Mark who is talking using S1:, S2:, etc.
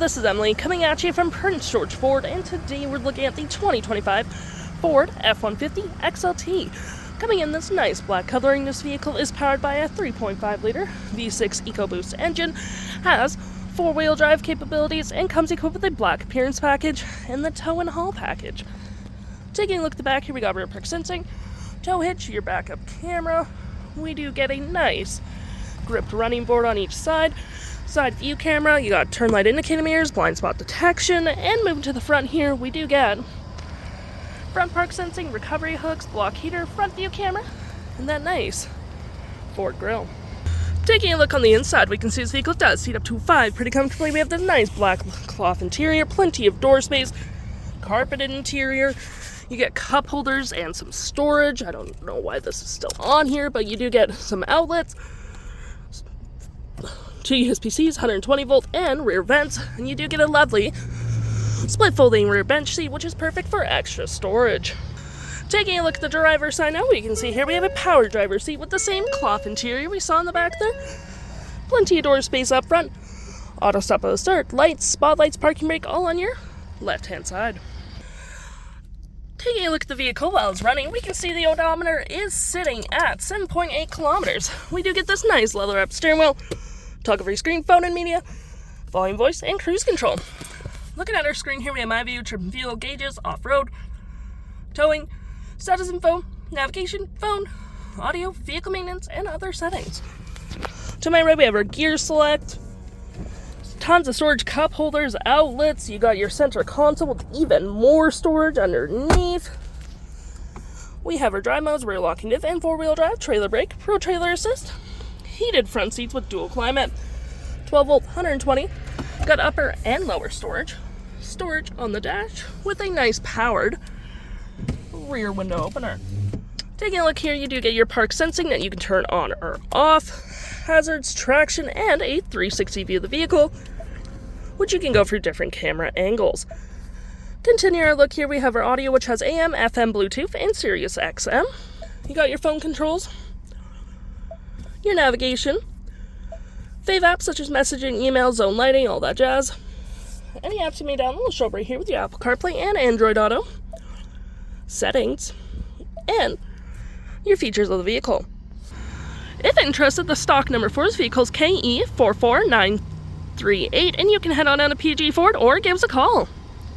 S1: this is Emily coming at you from Prince George Ford, and today we're looking at the 2025 Ford F-150 XLT. Coming in this nice black coloring, this vehicle is powered by a 3.5-liter V6 EcoBoost engine, has four-wheel drive capabilities, and comes equipped with a black appearance package and the tow and haul package. Taking a look at the back, here we got rear park sensing, tow hitch, your backup camera. We do get a nice gripped running board on each side. Side view camera, you got turn light indicator mirrors, blind spot detection, and moving to the front here, we do get front park sensing, recovery hooks, block heater, front view camera, and that nice Ford grille. Taking a look on the inside, we can see this vehicle does seat up to 5 pretty comfortably. We have this nice black cloth interior, plenty of door space, carpeted interior. You get cup holders and some storage. I don't know why this is still on here, but you do get some outlets, 2 USB-Cs, 120 volt, and rear vents, and you do get a lovely split folding rear bench seat, which is perfect for extra storage. Taking a look at the driver's side now, we can see here we have a power driver's seat with the same cloth interior we saw in the back there. Plenty of door space up front, auto stop at the start, lights, spotlights, parking brake, all on your left-hand side. Taking a look at the vehicle while it's running, we can see the odometer is sitting at 7.8 kilometers. We do get this nice leather-wrapped steering wheel, toggle-free screen, phone and media, volume, voice, and cruise control. Looking at our screen here, we have my view, trip and fuel, gauges, off-road, towing, status info, navigation, phone, audio, vehicle maintenance, and other settings. To my right, we have our gear select, tons of storage, cup holders, outlets. You got your center console with even more storage underneath. We have our drive modes, rear locking diff and four-wheel drive, trailer brake, pro trailer assist, heated front seats with dual climate, 12 volt, 120. Got upper and lower storage on the dash with a nice powered rear window opener. Taking a look here, you do get your park sensing that you can turn on or off, hazards, traction, and a 360 view of the vehicle, which you can go for different camera angles. Continue our look here, we have our audio, which has AM, FM, Bluetooth, and Sirius XM. You got your phone controls, your navigation, fave apps such as messaging, email, zone lighting, all that jazz. Any apps you may download will show up right here with your Apple CarPlay and Android Auto, settings, and your features of the vehicle. If interested, the stock number for this vehicle is KE44938, and you can head on down to PG Ford or give us a call.